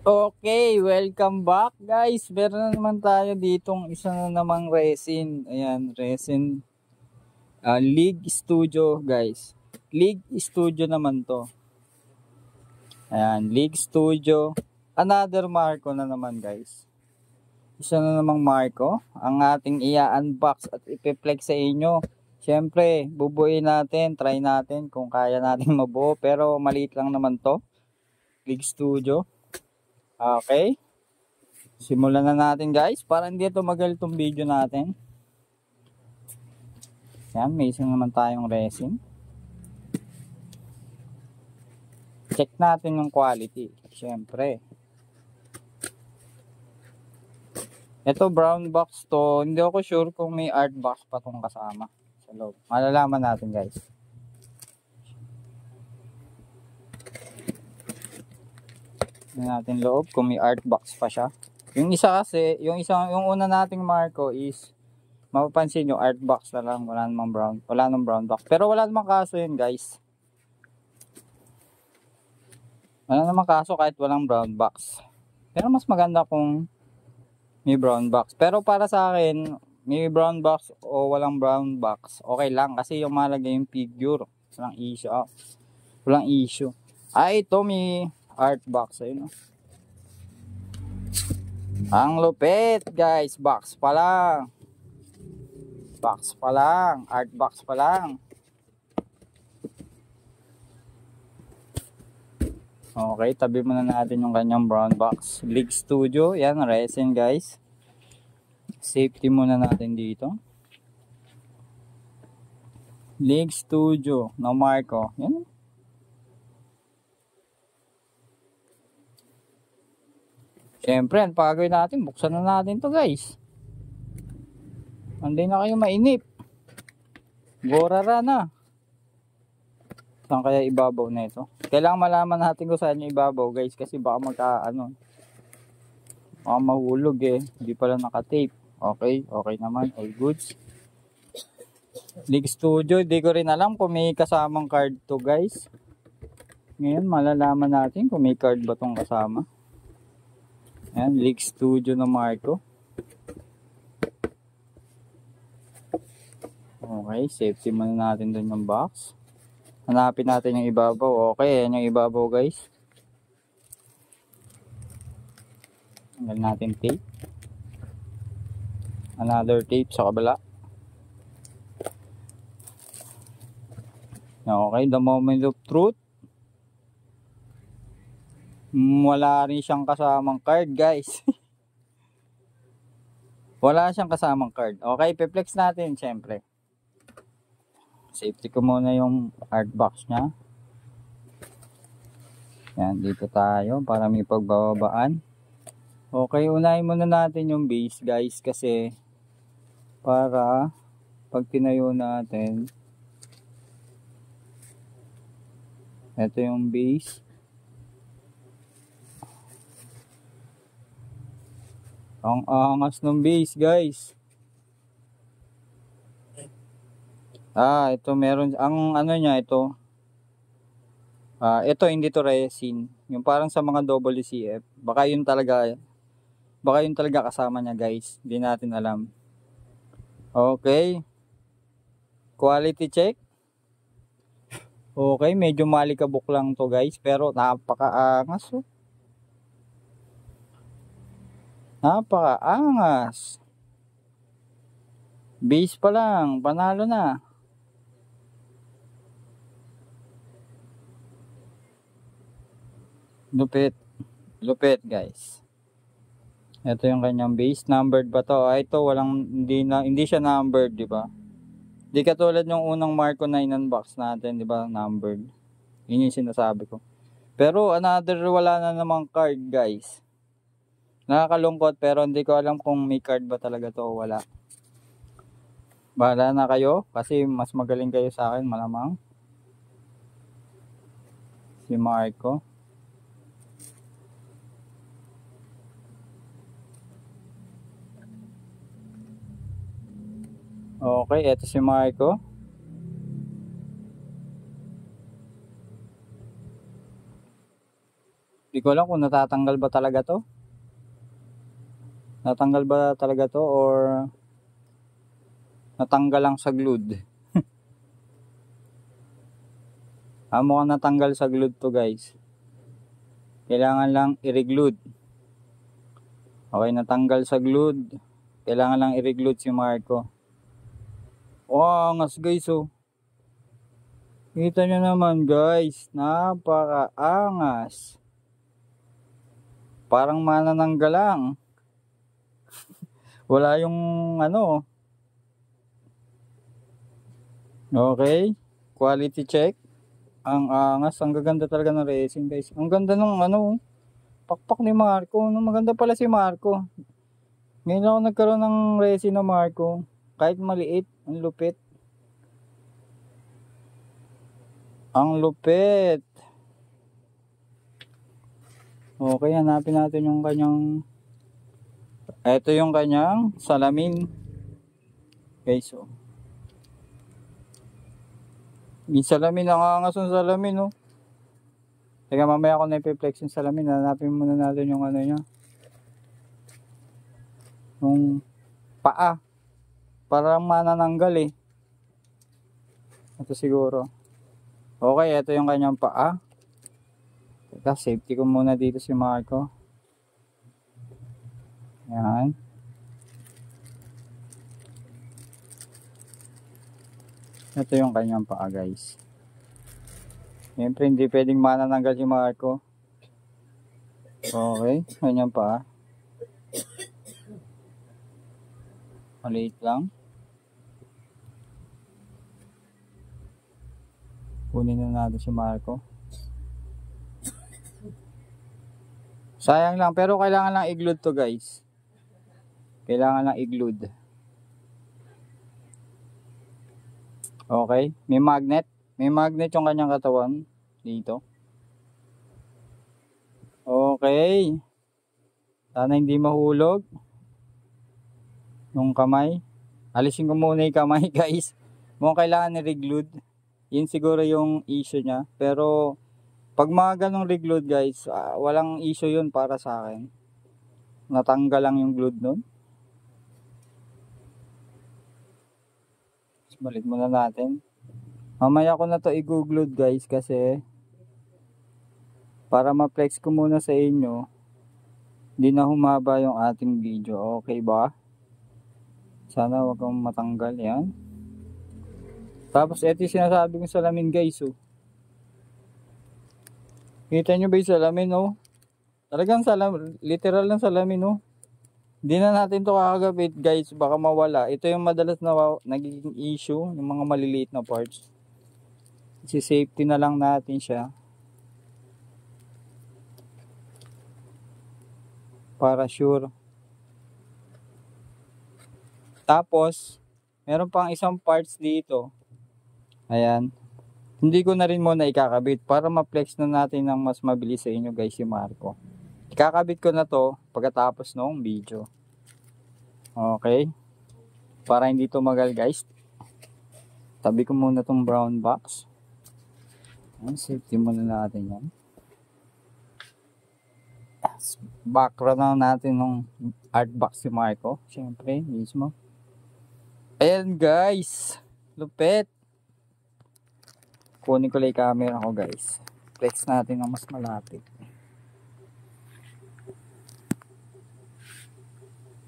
Okay, welcome back guys. Meron na naman tayo ditong isa na namang resin. Ayan, resin League Studio guys. League Studio naman to. Ayan, League Studio. Another Marco na naman guys. Isa na namang Marco. Ang ating i-unbox at ipiplex sa inyo. Siyempre, bubuin natin, try natin kung kaya natin mabuo. Pero maliit lang naman to. League Studio. Okay. Simulan na natin guys para hindi tumagal itong video natin. Yan, may isa naman tayong resin. Check natin yung quality. Siyempre. Ito brown box to. Hindi ako sure kung may art box pa itong kasama sa loob. Malalaman natin guys. Tingnan natin loob kung may art box pa siya. Yung isa kasi, yung una nating Marco is mapapansin nyo art box na lang, wala namang brown box. Pero wala namang kaso yun guys. Wala namang kaso kahit walang brown box. Pero mas maganda kung may brown box. Pero para sa akin, may brown box o walang brown box, okay lang kasi yung malagay yung figure. Walang issue. Walang issue. Ito may art box. Ayun. Ang lupit guys, box pa lang. Box pa lang, art box pa lang. Okay, tabi muna natin yung kanyang brown box. League Studio, yan resin guys. Safety muna natin dito. League Studio na Marco. Yan. Siyempre, ang pagawin natin, buksan na natin to guys. Hindi na kayo mainip. Gorara na. Saan kaya ibabaw na ito? Kailangan malaman natin kung saan yung ibabaw guys. Kasi baka baka mahulog eh. Hindi pala nakatape. Okay, okay naman. All goods. League Studio, hindi ko rin alam kung may kasamang card to guys. Ngayon, malalaman natin kung may card ba tong kasama. Ayan, League Studio na Marco. Okay, safety muna natin dun yung box. Hanapin natin yung ibabaw. Okay, ayan yung ibabaw guys. Tanggal natin tape. Another tape sa kabila. Okay, the moment of truth. Wala rin siyang kasamang card guys. Wala siyang kasamang card. Okay, piplex natin syempre. Safety ko muna yung art box niya. Yan, dito tayo para may pagbababaan. Okay, unahin muna natin yung base guys kasi para pag tinayo natin, ito yung base. Ang angas ng base guys. Ito meron ang ano niya ito. Ito hindi to resin. Yung parang sa mga WCF. Baka yun talaga kasama niya guys. Hindi natin alam. Okay. Quality check. Okay, medyo malikabok lang to guys, pero napakaangas oh. Napakaangas. Base pa lang, panalo na. Lupit. Lupit guys. Ito yung kanyang base. Numbered ba to? Ito hindi siya numbered, di ba? Di katulad ng unang Marco 9 unbox natin, di ba? Numbered. Yun yung sinasabi ko. Pero another wala na namang card guys. Nakakalungkot pero hindi ko alam kung may card ba talaga to o wala. Bahala na kayo kasi mas magaling kayo sa akin malamang. Si Marco. Okay, eto si Marco. Hindi ko alam kung natatanggal ba talaga to. Natanggal ba talaga to or natanggal lang sa glued. Mukhang natanggal sa glued to guys. Kailangan lang i-reglued. Okay, natanggal sa glued. Kailangan lang i-reglued si Marco. Wow, angas guys oh. Kita nyo naman guys, napakaangas. Parang manananggal lang. Wala yung ano. Okay, quality check. Ang angas, ang gaganda talaga ng resin guys. Ang ganda ng ano, pakpak ni Marco. Maganda pala si Marco. Ngayon ako nagkaroon ng resin na Marco. Kahit maliit, ang lupit. Ang lupit. Okay, hanapin natin yung kanyang... Ito yung kanyang salamin. Guys, so. Yung salamin, nakangas yung salamin, oh. Teka, mamaya ako na ipiplex yung salamin. Hanapin muna natin yung ano niya. Yung paa. Parang manananggal eh. Ito siguro. Okay, ito yung kanyang paa. Teka, safety ko muna dito si Marco. Yan. Ito yung kanyang paa guys. Siyempre hindi pwedeng manananggal si Marco. Okay, kanyang paa. Maliit lang. Kunin na natin si Marco. Sayang lang, pero kailangan lang i-glued to guys. Kailangan lang i-glued. Okay, may magnet. May magnet yung kanyang katawan dito. Okay. Sana hindi mahulog yung kamay. Alisin ko muna yung kamay guys. Mukhang kailangan i-reglued. Yun siguro yung issue niya. Pero pag mga ganong reglued guys, walang issue yun para sa akin. Natanggal lang yung glued nun. Balik muna natin. Mamaya ko na to i-glued guys kasi para ma-flex ko muna sa inyo, hindi na humaba yung ating video. Okay ba? Sana wag kang matanggal yan. Tapos ito yung sinasabi kong salamin guys oh. Kita nyo ba yung salamin oh? Talagang salamin, literal ng salamin oh. Hindi na natin to kakagapit guys, baka mawala. Ito yung madalas na nagiging issue, yung mga maliliit na parts. Si-safety na lang natin siya. Para sure. Tapos, meron pang isang parts dito. Ayan. Hindi ko na rin muna ikakabit para ma-flex na natin ng mas mabilis sa inyo guys si Marco. Ikakabit ko na to pagkatapos ng video. Okay. Para hindi tumagal guys. Tabi ko muna tong brown box. Safety muna natin yan. Background na natin ng art box si Marco. Siyempre, mismo. Ayan guys. Lupit. Kunin ko lang yung camera ko guys. Flex natin ng mas malapit.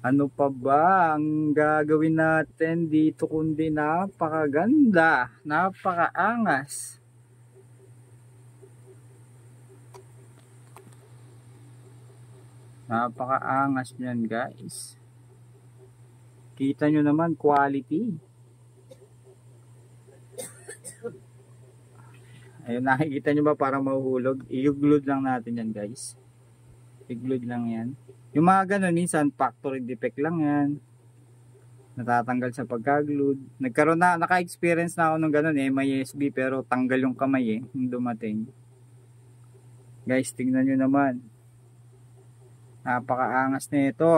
Ano pa ba ang gagawin natin dito kundi napakaganda, napakaangas. Napakaangas niyan guys. Kita nyo naman quality. Ayun, nakikita nyo ba parang mahuhulog? I-glued lang natin yan guys. I-glued lang yan. Yung mga ganun, minsan factory defect lang yan. Natatanggal sa pagka-glued. Naka-experience na ako ng ganun eh, may USB pero tanggal yung kamay eh, yung dumating. Guys, tingnan nyo naman. Napakaangas na ito.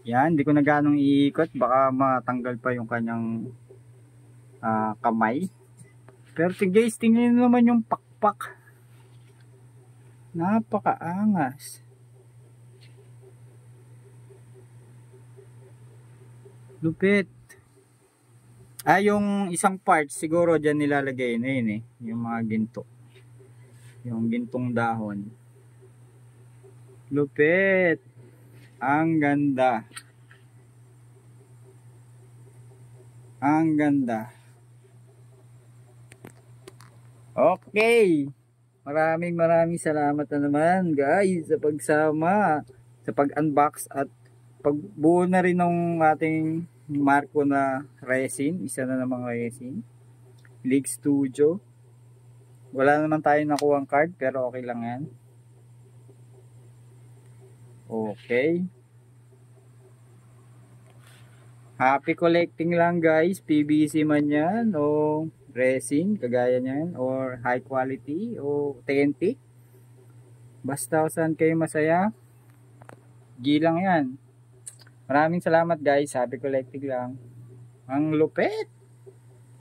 Yan, hindi ko na ganong iikot, baka matanggal pa yung kanyang kamay. Pero guys, tingnan nyo naman yung pakpak. Napakaangas. Lupit. Yung isang part siguro dyan nilalagay na yun eh. Yung mga ginto. Yung gintong dahon. Lupit. Ang ganda. Ang ganda. Okay. Maraming salamat na naman guys sa pagsama, sa pag-unbox at pagbuo na rin ng ating Marco na resin. Isa na namang resin. League Studio. Wala naman tayo nakuha ang card pero okay lang yan. Okay. Happy collecting lang guys. PVC man yan o resin kagaya niyan or high quality o TNT. Basta saan kayo masaya, gilang yan. Maraming salamat guys. Happy collecting lang. Ang lupit.